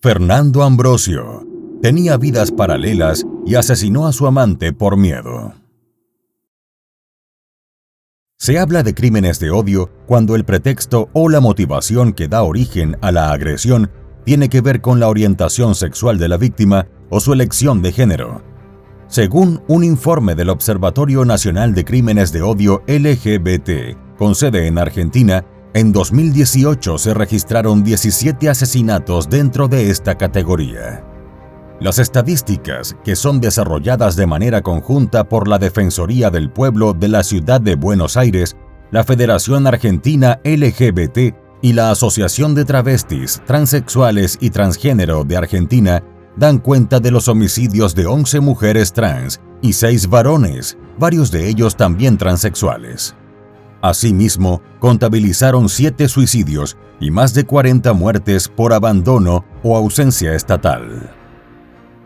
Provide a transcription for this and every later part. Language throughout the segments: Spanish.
Fernando Ambrosio tenía vidas paralelas y asesinó a su amante por miedo. Se habla de crímenes de odio cuando el pretexto o la motivación que da origen a la agresión tiene que ver con la orientación sexual de la víctima o su elección de género. Según un informe del Observatorio Nacional de Crímenes de Odio LGBT, con sede en Argentina, en 2018 se registraron 17 asesinatos dentro de esta categoría. Las estadísticas, que son desarrolladas de manera conjunta por la Defensoría del Pueblo de la Ciudad de Buenos Aires, la Federación Argentina LGBT y la Asociación de Travestis, Transexuales y Transgénero de Argentina, dan cuenta de los homicidios de 11 mujeres trans y 6 varones, varios de ellos también transexuales. Asimismo, contabilizaron 7 suicidios y más de 40 muertes por abandono o ausencia estatal.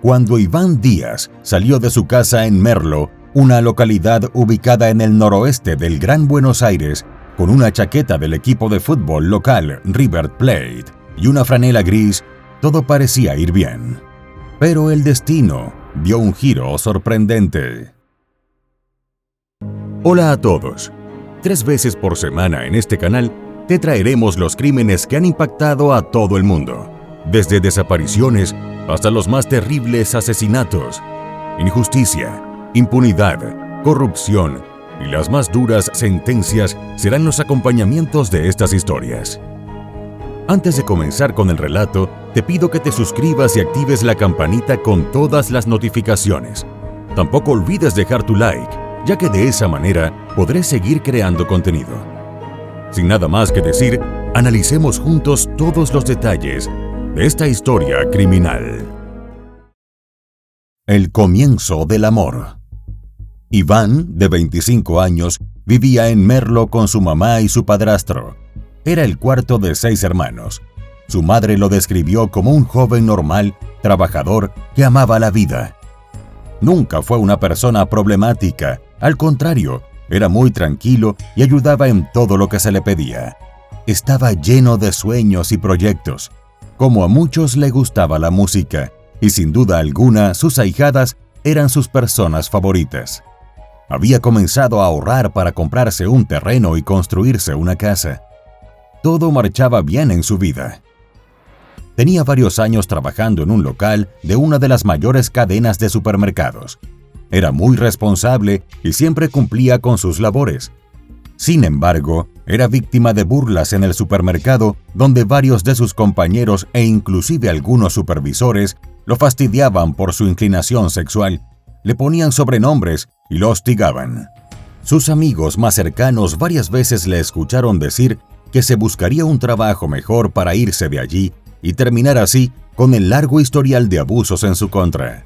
Cuando Iván Díaz salió de su casa en Merlo, una localidad ubicada en el noroeste del Gran Buenos Aires, con una chaqueta del equipo de fútbol local River Plate y una franela gris, todo parecía ir bien. Pero el destino dio un giro sorprendente. Hola a todos. 3 veces por semana en este canal te traeremos los crímenes que han impactado a todo el mundo, desde desapariciones hasta los más terribles asesinatos, injusticia, impunidad, corrupción y las más duras sentencias serán los acompañamientos de estas historias. Antes de comenzar con el relato, te pido que te suscribas y actives la campanita con todas las notificaciones. Tampoco olvides dejar tu like, ya que de esa manera podré seguir creando contenido. Sin nada más que decir, analicemos juntos todos los detalles de esta historia criminal. El comienzo del amor. Iván, de 25 años, vivía en Merlo con su mamá y su padrastro. Era el cuarto de 6 hermanos. Su madre lo describió como un joven normal, trabajador, que amaba la vida. Nunca fue una persona problemática. Al contrario, era muy tranquilo y ayudaba en todo lo que se le pedía. Estaba lleno de sueños y proyectos. Como a muchos le gustaba la música, y sin duda alguna sus ahijadas eran sus personas favoritas. Había comenzado a ahorrar para comprarse un terreno y construirse una casa. Todo marchaba bien en su vida. Tenía varios años trabajando en un local de una de las mayores cadenas de supermercados. Era muy responsable y siempre cumplía con sus labores. Sin embargo, era víctima de burlas en el supermercado, donde varios de sus compañeros e inclusive algunos supervisores lo fastidiaban por su inclinación sexual, le ponían sobrenombres y lo hostigaban. Sus amigos más cercanos varias veces le escucharon decir que se buscaría un trabajo mejor para irse de allí y terminar así con el largo historial de abusos en su contra.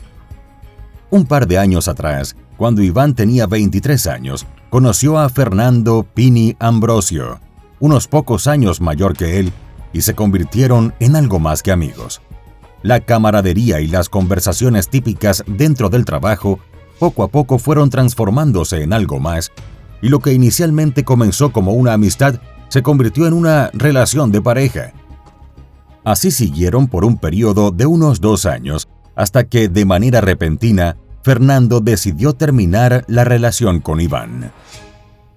Un par de años atrás, cuando Iván tenía 23 años, conoció a Fernando Pini Ambrosio, unos pocos años mayor que él, y se convirtieron en algo más que amigos. La camaradería y las conversaciones típicas dentro del trabajo poco a poco fueron transformándose en algo más, y lo que inicialmente comenzó como una amistad se convirtió en una relación de pareja. Así siguieron por un periodo de unos 2 años, hasta que, de manera repentina, Fernando decidió terminar la relación con Iván.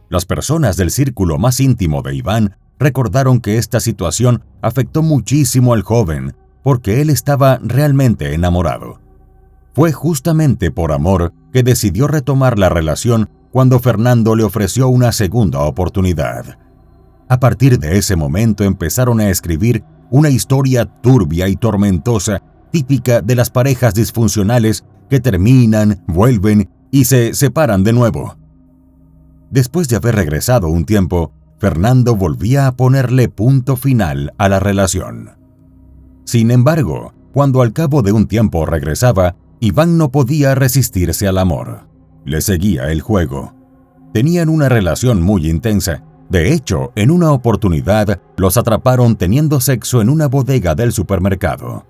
Las personas del círculo más íntimo de Iván recordaron que esta situación afectó muchísimo al joven, porque él estaba realmente enamorado. Fue justamente por amor que decidió retomar la relación cuando Fernando le ofreció una segunda oportunidad. A partir de ese momento empezaron a escribir una historia turbia y tormentosa, típica de las parejas disfuncionales que terminan, vuelven y se separan de nuevo. Después de haber regresado un tiempo, Fernando volvía a ponerle punto final a la relación. Sin embargo, cuando al cabo de un tiempo regresaba, Iván no podía resistirse al amor. Le seguía el juego. Tenían una relación muy intensa. De hecho, en una oportunidad, los atraparon teniendo sexo en una bodega del supermercado.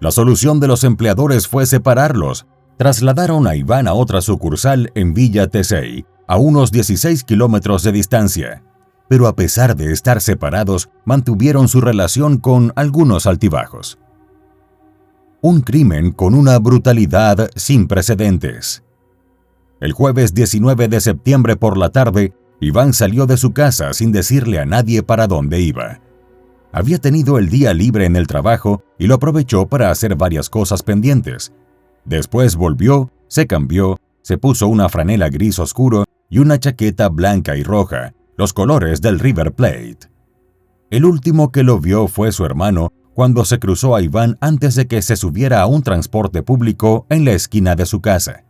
La solución de los empleadores fue separarlos. Trasladaron a Iván a otra sucursal en Villa Tesey, a unos 16 kilómetros de distancia. Pero a pesar de estar separados, mantuvieron su relación con algunos altibajos. un crimen con una brutalidad sin precedentes. El jueves 19 de septiembre por la tarde, Iván salió de su casa sin decirle a nadie para dónde iba. Había tenido el día libre en el trabajo y lo aprovechó para hacer varias cosas pendientes. Después volvió, se cambió, se puso una franela gris oscuro y una chaqueta blanca y roja, los colores del River Plate. El último que lo vio fue su hermano cuando se cruzó a Iván antes de que se subiera a un transporte público en la esquina de su casa.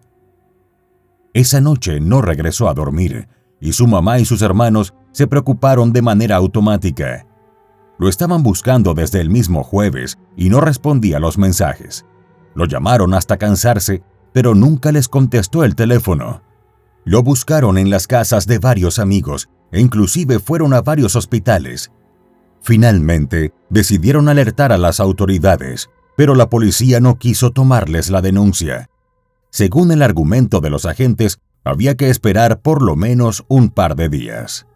Esa noche no regresó a dormir y su mamá y sus hermanos se preocuparon de manera automática. Lo estaban buscando desde el mismo jueves y no respondía a los mensajes. Lo llamaron hasta cansarse, pero nunca les contestó el teléfono. Lo buscaron en las casas de varios amigos e inclusive fueron a varios hospitales. Finalmente, decidieron alertar a las autoridades, pero la policía no quiso tomarles la denuncia. Según el argumento de los agentes, había que esperar por lo menos un par de días.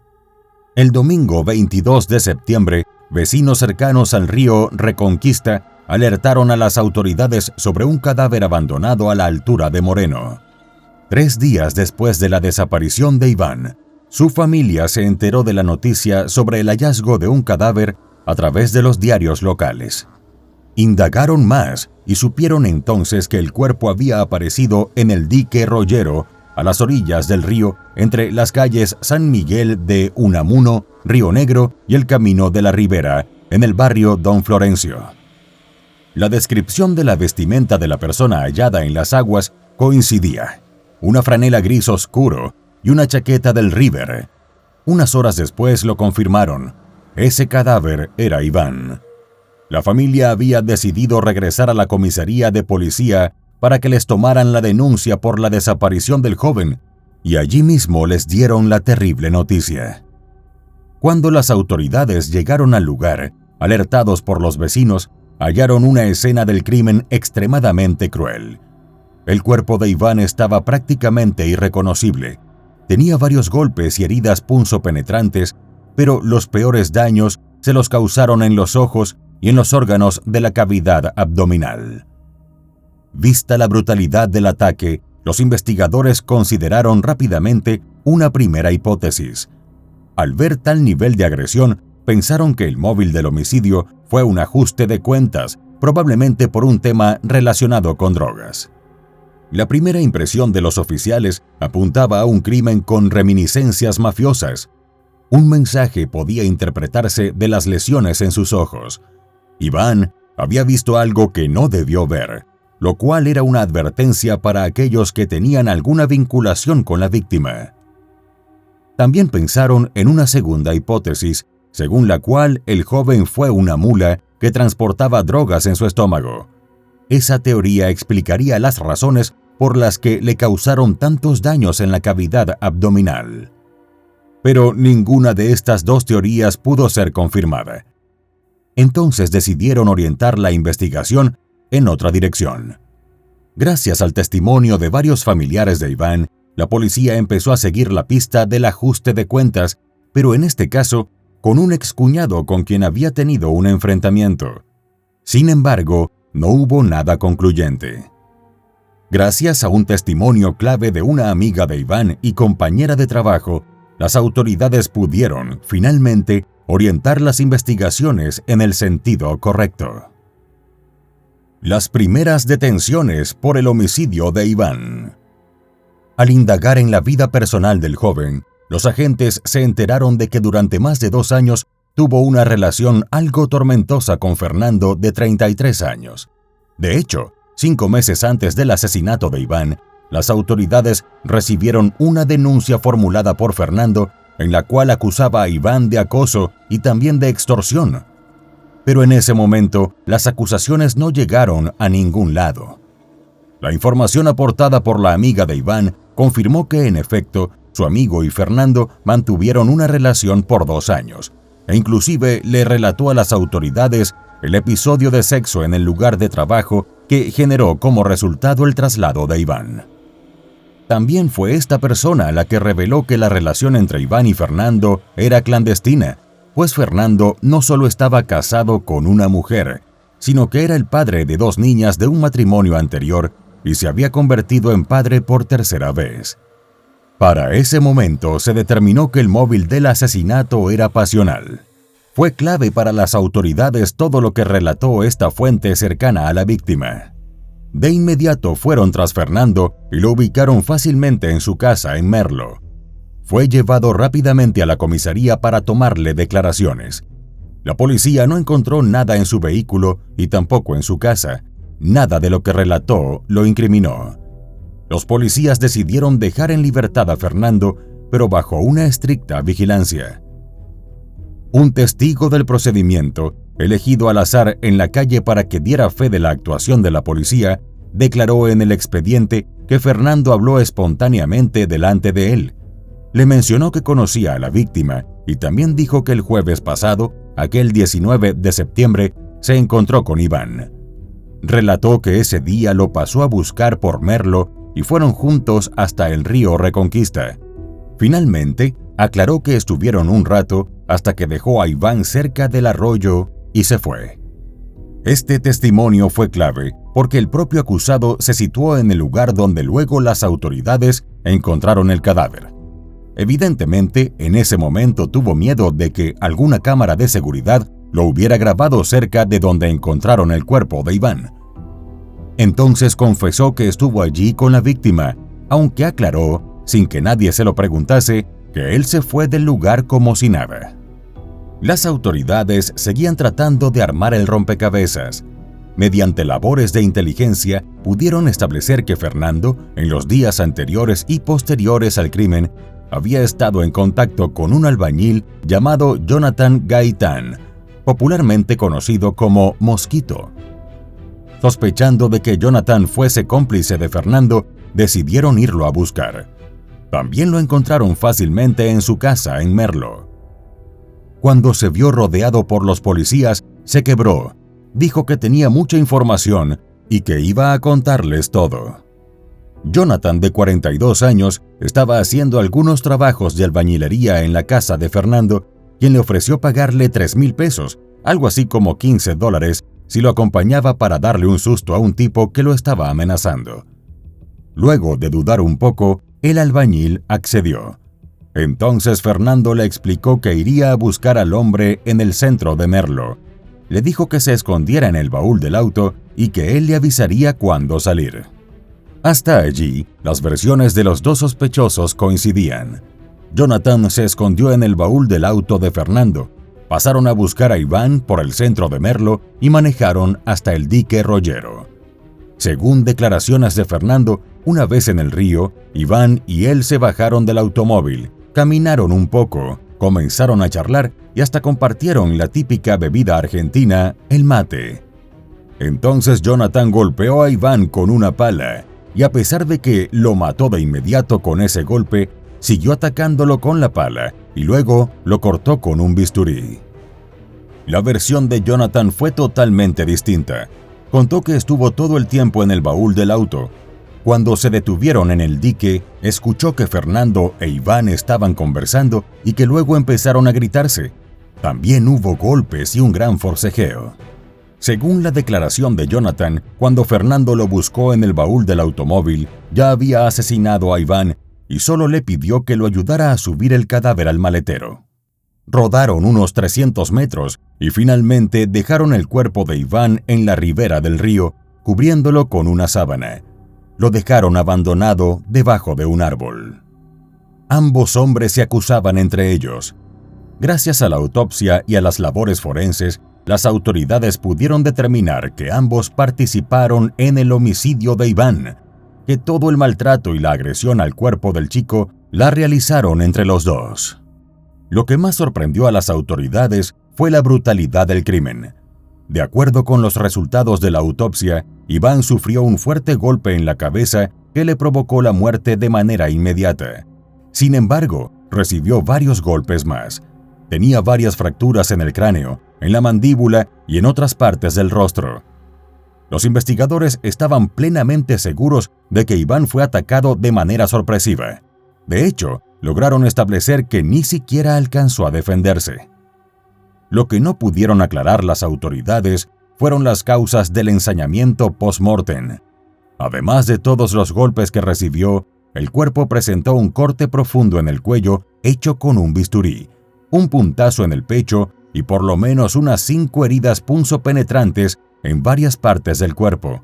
El domingo 22 de septiembre, vecinos cercanos al río Reconquista alertaron a las autoridades sobre un cadáver abandonado a la altura de Moreno. 3 días después de la desaparición de Iván, su familia se enteró de la noticia sobre el hallazgo de un cadáver a través de los diarios locales. Indagaron más y supieron entonces que el cuerpo había aparecido en el dique Rollero, a las orillas del río, entre las calles San Miguel de Unamuno, Río Negro y el Camino de la Ribera, en el barrio Don Florencio. La descripción de la vestimenta de la persona hallada en las aguas coincidía: una franela gris oscuro y una chaqueta del River. Unas horas después lo confirmaron: ese cadáver era Iván. La familia había decidido regresar a la comisaría de policía para que les tomaran la denuncia por la desaparición del joven, y allí mismo les dieron la terrible noticia. Cuando las autoridades llegaron al lugar, alertados por los vecinos, hallaron una escena del crimen extremadamente cruel. El cuerpo de Iván estaba prácticamente irreconocible. Tenía varios golpes y heridas punzopenetrantes, pero los peores daños se los causaron en los ojos y en los órganos de la cavidad abdominal. Vista la brutalidad del ataque, los investigadores consideraron rápidamente una primera hipótesis. Al ver tal nivel de agresión, pensaron que el móvil del homicidio fue un ajuste de cuentas, probablemente por un tema relacionado con drogas. La primera impresión de los oficiales apuntaba a un crimen con reminiscencias mafiosas. Un mensaje podía interpretarse de las lesiones en sus ojos. Iván había visto algo que no debió ver, lo cual era una advertencia para aquellos que tenían alguna vinculación con la víctima. También pensaron en una segunda hipótesis, según la cual el joven fue una mula que transportaba drogas en su estómago. Esa teoría explicaría las razones por las que le causaron tantos daños en la cavidad abdominal. Pero ninguna de estas dos teorías pudo ser confirmada. Entonces decidieron orientar la investigación en otra dirección. Gracias al testimonio de varios familiares de Iván, la policía empezó a seguir la pista del ajuste de cuentas, pero en este caso, con un excuñado con quien había tenido un enfrentamiento. Sin embargo, no hubo nada concluyente. Gracias a un testimonio clave de una amiga de Iván y compañera de trabajo, las autoridades pudieron, finalmente, orientar las investigaciones en el sentido correcto. Las primeras detenciones por el homicidio de Iván. Al indagar en la vida personal del joven, los agentes se enteraron de que durante más de 2 años tuvo una relación algo tormentosa con Fernando, de 33 años. De hecho, 5 meses antes del asesinato de Iván, las autoridades recibieron una denuncia formulada por Fernando en la cual acusaba a Iván de acoso y también de extorsión. Pero en ese momento, las acusaciones no llegaron a ningún lado. La información aportada por la amiga de Iván confirmó que, en efecto, su amigo y Fernando mantuvieron una relación por 2 años, e inclusive le relató a las autoridades el episodio de sexo en el lugar de trabajo que generó como resultado el traslado de Iván. También fue esta persona la que reveló que la relación entre Iván y Fernando era clandestina, pues Fernando no solo estaba casado con una mujer, sino que era el padre de 2 niñas de un matrimonio anterior y se había convertido en padre por tercera vez. Para ese momento se determinó que el móvil del asesinato era pasional. Fue clave para las autoridades todo lo que relató esta fuente cercana a la víctima. De inmediato fueron tras Fernando y lo ubicaron fácilmente en su casa en Merlo. Fue llevado rápidamente a la comisaría para tomarle declaraciones. La policía no encontró nada en su vehículo y tampoco en su casa. Nada de lo que relató lo incriminó. Los policías decidieron dejar en libertad a Fernando, pero bajo una estricta vigilancia. Un testigo del procedimiento, elegido al azar en la calle para que diera fe de la actuación de la policía, declaró en el expediente que Fernando habló espontáneamente delante de él. Le mencionó que conocía a la víctima y también dijo que el jueves pasado, aquel 19 de septiembre, se encontró con Iván. Relató que ese día lo pasó a buscar por Merlo y fueron juntos hasta el río Reconquista. Finalmente, aclaró que estuvieron un rato hasta que dejó a Iván cerca del arroyo y se fue. Este testimonio fue clave porque el propio acusado se situó en el lugar donde luego las autoridades encontraron el cadáver. Evidentemente, en ese momento tuvo miedo de que alguna cámara de seguridad lo hubiera grabado cerca de donde encontraron el cuerpo de Iván. Entonces confesó que estuvo allí con la víctima, aunque aclaró, sin que nadie se lo preguntase, que él se fue del lugar como si nada. Las autoridades seguían tratando de armar el rompecabezas. Mediante labores de inteligencia, pudieron establecer que Fernando, en los días anteriores y posteriores al crimen, había estado en contacto con un albañil llamado Jonathan Gaitán, popularmente conocido como Mosquito. Sospechando de que Jonathan fuese cómplice de Fernando, decidieron irlo a buscar. También lo encontraron fácilmente en su casa en Merlo. Cuando se vio rodeado por los policías, se quebró. Dijo que tenía mucha información y que iba a contarles todo. Jonathan, de 42 años, estaba haciendo algunos trabajos de albañilería en la casa de Fernando, quien le ofreció pagarle 3,000 pesos, algo así como $15, si lo acompañaba para darle un susto a un tipo que lo estaba amenazando. Luego de dudar un poco, el albañil accedió. Entonces Fernando le explicó que iría a buscar al hombre en el centro de Merlo. Le dijo que se escondiera en el baúl del auto y que él le avisaría cuándo salir. Hasta allí, las versiones de los 2 sospechosos coincidían. Jonathan se escondió en el baúl del auto de Fernando. Pasaron a buscar a Iván por el centro de Merlo y manejaron hasta el dique Rollero. Según declaraciones de Fernando, una vez en el río, Iván y él se bajaron del automóvil, caminaron un poco, comenzaron a charlar y hasta compartieron la típica bebida argentina, el mate. Entonces Jonathan golpeó a Iván con una pala y a pesar de que lo mató de inmediato con ese golpe, siguió atacándolo con la pala y luego lo cortó con un bisturí. La versión de Jonathan fue totalmente distinta. Contó que estuvo todo el tiempo en el baúl del auto. Cuando se detuvieron en el dique, escuchó que Fernando e Iván estaban conversando y que luego empezaron a gritarse. También hubo golpes y un gran forcejeo. Según la declaración de Jonathan, cuando Fernando lo buscó en el baúl del automóvil, ya había asesinado a Iván y solo le pidió que lo ayudara a subir el cadáver al maletero. Rodaron unos 300 metros y finalmente dejaron el cuerpo de Iván en la ribera del río, cubriéndolo con una sábana. Lo dejaron abandonado debajo de un árbol. Ambos hombres se acusaban entre ellos. Gracias a la autopsia y a las labores forenses, las autoridades pudieron determinar que ambos participaron en el homicidio de Iván, que todo el maltrato y la agresión al cuerpo del chico la realizaron entre los dos. Lo que más sorprendió a las autoridades fue la brutalidad del crimen. De acuerdo con los resultados de la autopsia, Iván sufrió un fuerte golpe en la cabeza que le provocó la muerte de manera inmediata. Sin embargo, recibió varios golpes más. Tenía varias fracturas en el cráneo, en la mandíbula y en otras partes del rostro. Los investigadores estaban plenamente seguros de que Iván fue atacado de manera sorpresiva. De hecho, lograron establecer que ni siquiera alcanzó a defenderse. Lo que no pudieron aclarar las autoridades fueron las causas del ensañamiento post-mortem. Además de todos los golpes que recibió, el cuerpo presentó un corte profundo en el cuello hecho con un bisturí, un puntazo en el pecho y por lo menos unas 5 heridas punzopenetrantes en varias partes del cuerpo.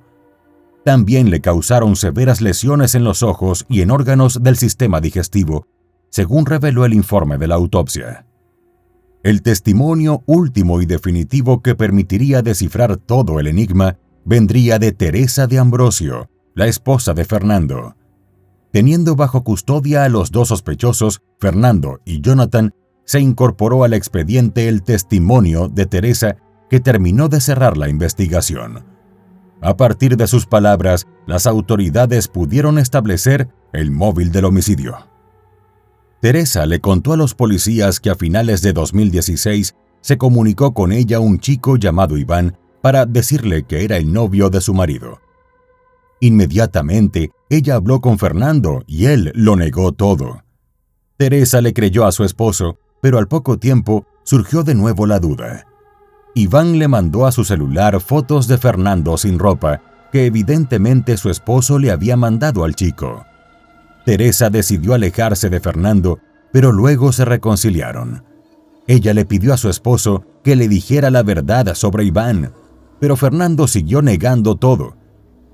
También le causaron severas lesiones en los ojos y en órganos del sistema digestivo, según reveló el informe de la autopsia. El testimonio último y definitivo que permitiría descifrar todo el enigma vendría de Teresa de Ambrosio, la esposa de Fernando. Teniendo bajo custodia a los 2 sospechosos, Fernando y Jonathan, se incorporó al expediente el testimonio de Teresa, que terminó de cerrar la investigación. A partir de sus palabras, las autoridades pudieron establecer el móvil del homicidio. Teresa le contó a los policías que a finales de 2016 se comunicó con ella un chico llamado Iván para decirle que era el novio de su marido. Inmediatamente, ella habló con Fernando y él lo negó todo. Teresa le creyó a su esposo, pero al poco tiempo surgió de nuevo la duda. Iván le mandó a su celular fotos de Fernando sin ropa, que evidentemente su esposo le había mandado al chico. Teresa decidió alejarse de Fernando, pero luego se reconciliaron. Ella le pidió a su esposo que le dijera la verdad sobre Iván, pero Fernando siguió negando todo.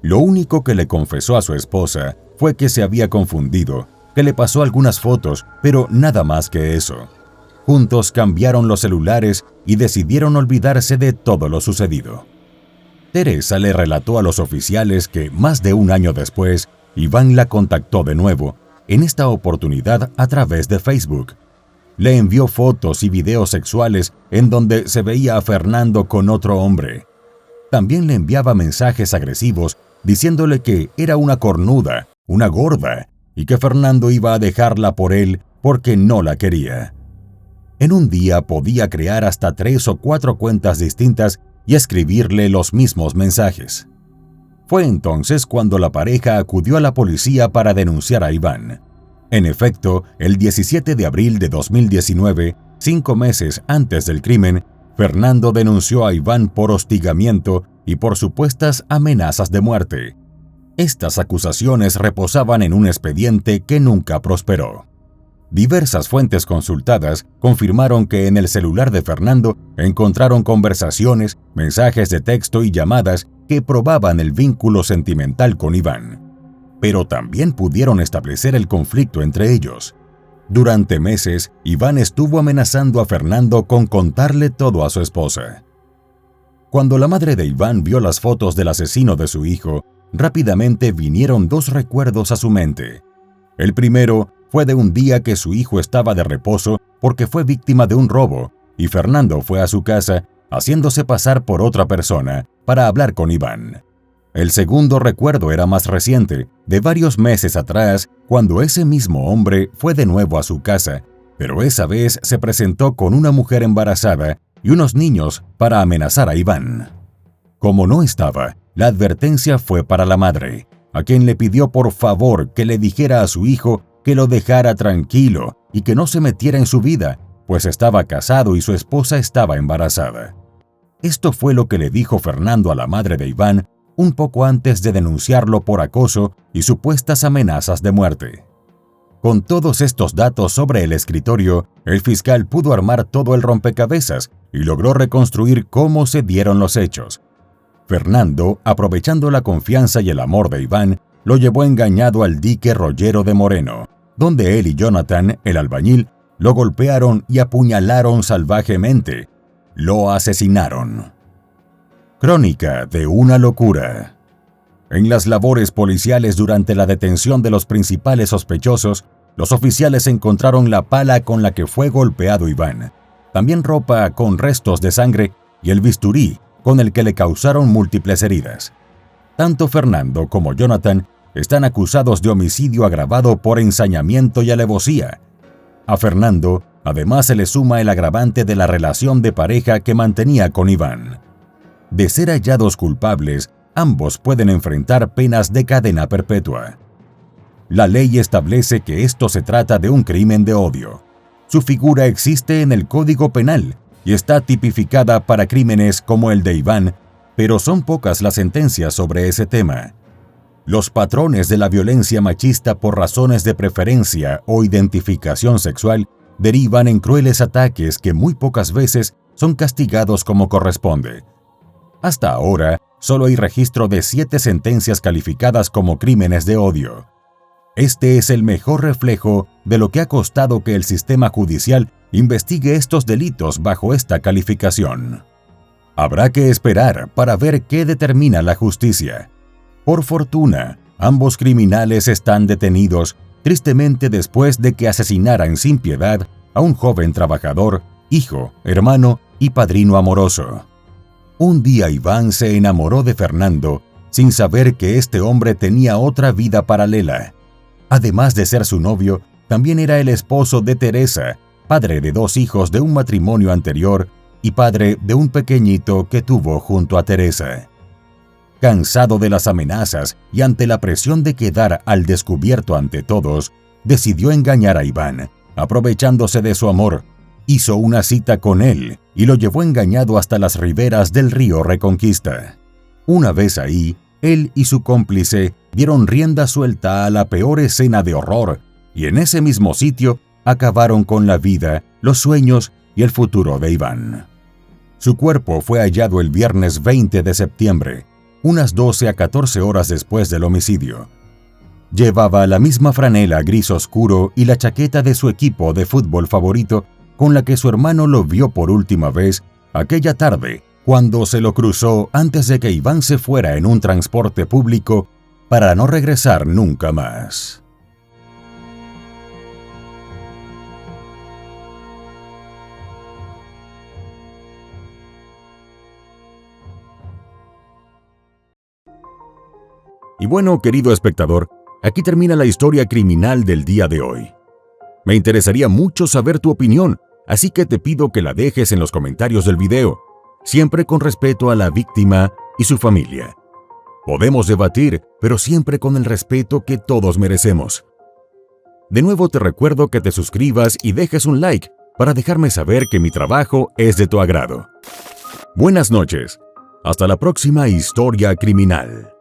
Lo único que le confesó a su esposa fue que se había confundido, que le pasó algunas fotos, pero nada más que eso. Juntos cambiaron los celulares y decidieron olvidarse de todo lo sucedido. Teresa le relató a los oficiales que, más de un año después, Iván la contactó de nuevo, en esta oportunidad a través de Facebook. Le envió fotos y videos sexuales en donde se veía a Fernando con otro hombre. También le enviaba mensajes agresivos diciéndole que era una cornuda, una gorda, y que Fernando iba a dejarla por él porque no la quería. En un día podía crear hasta 3 o 4 cuentas distintas y escribirle los mismos mensajes. Fue entonces cuando la pareja acudió a la policía para denunciar a Iván. En efecto, el 17 de abril de 2019, 5 meses antes del crimen, Fernando denunció a Iván por hostigamiento y por supuestas amenazas de muerte. Estas acusaciones reposaban en un expediente que nunca prosperó. Diversas fuentes consultadas confirmaron que en el celular de Fernando encontraron conversaciones, mensajes de texto y llamadas que probaban el vínculo sentimental con Iván. Pero también pudieron establecer el conflicto entre ellos. Durante meses, Iván estuvo amenazando a Fernando con contarle todo a su esposa. Cuando la madre de Iván vio las fotos del asesino de su hijo, rápidamente vinieron 2 recuerdos a su mente. El primero fue de un día que su hijo estaba de reposo porque fue víctima de un robo y Fernando fue a su casa haciéndose pasar por otra persona para hablar con Iván. El segundo recuerdo era más reciente, de varios meses atrás, cuando ese mismo hombre fue de nuevo a su casa, pero esa vez se presentó con una mujer embarazada y unos niños para amenazar a Iván. Como no estaba, la advertencia fue para la madre, a quien le pidió por favor que le dijera a su hijo que lo dejara tranquilo y que no se metiera en su vida, pues estaba casado y su esposa estaba embarazada. Esto fue lo que le dijo Fernando a la madre de Iván un poco antes de denunciarlo por acoso y supuestas amenazas de muerte. Con todos estos datos sobre el escritorio, el fiscal pudo armar todo el rompecabezas y logró reconstruir cómo se dieron los hechos. Fernando, aprovechando la confianza y el amor de Iván, lo llevó engañado al dique Rollero de Moreno, donde él y Jonathan, el albañil, lo golpearon y apuñalaron salvajemente. Lo asesinaron. Crónica de una locura. En las labores policiales durante la detención de los principales sospechosos, los oficiales encontraron la pala con la que fue golpeado Iván, también ropa con restos de sangre y el bisturí con el que le causaron múltiples heridas. Tanto Fernando como Jonathan están acusados de homicidio agravado por ensañamiento y alevosía. A Fernando, además, se le suma el agravante de la relación de pareja que mantenía con Iván. De ser hallados culpables, ambos pueden enfrentar penas de cadena perpetua. La ley establece que esto se trata de un crimen de odio. Su figura existe en el Código Penal y está tipificada para crímenes como el de Iván, pero son pocas las sentencias sobre ese tema. Los patrones de la violencia machista por razones de preferencia o identificación sexual derivan en crueles ataques que muy pocas veces son castigados como corresponde. Hasta ahora, solo hay registro de 7 sentencias calificadas como crímenes de odio. Este es el mejor reflejo de lo que ha costado que el sistema judicial investigue estos delitos bajo esta calificación. Habrá que esperar para ver qué determina la justicia. Por fortuna, ambos criminales están detenidos, tristemente después de que asesinaran sin piedad a un joven trabajador, hijo, hermano y padrino amoroso. Un día Iván se enamoró de Fernando sin saber que este hombre tenía otra vida paralela. Además de ser su novio, también era el esposo de Teresa, padre de 2 hijos de un matrimonio anterior y padre de un pequeñito que tuvo junto a Teresa. Cansado de las amenazas y ante la presión de quedar al descubierto ante todos, decidió engañar a Iván, aprovechándose de su amor. Hizo una cita con él y lo llevó engañado hasta las riberas del río Reconquista. Una vez ahí, él y su cómplice dieron rienda suelta a la peor escena de horror y en ese mismo sitio acabaron con la vida, los sueños y el futuro de Iván. Su cuerpo fue hallado el viernes 20 de septiembre, unas 12 a 14 horas después del homicidio. Llevaba la misma franela gris oscuro y la chaqueta de su equipo de fútbol favorito con la que su hermano lo vio por última vez aquella tarde cuando se lo cruzó antes de que Iván se fuera en un transporte público para no regresar nunca más. Y bueno, querido espectador, aquí termina la historia criminal del día de hoy. Me interesaría mucho saber tu opinión, así que te pido que la dejes en los comentarios del video, siempre con respeto a la víctima y su familia. Podemos debatir, pero siempre con el respeto que todos merecemos. De nuevo te recuerdo que te suscribas y dejes un like para dejarme saber que mi trabajo es de tu agrado. Buenas noches. Hasta la próxima historia criminal.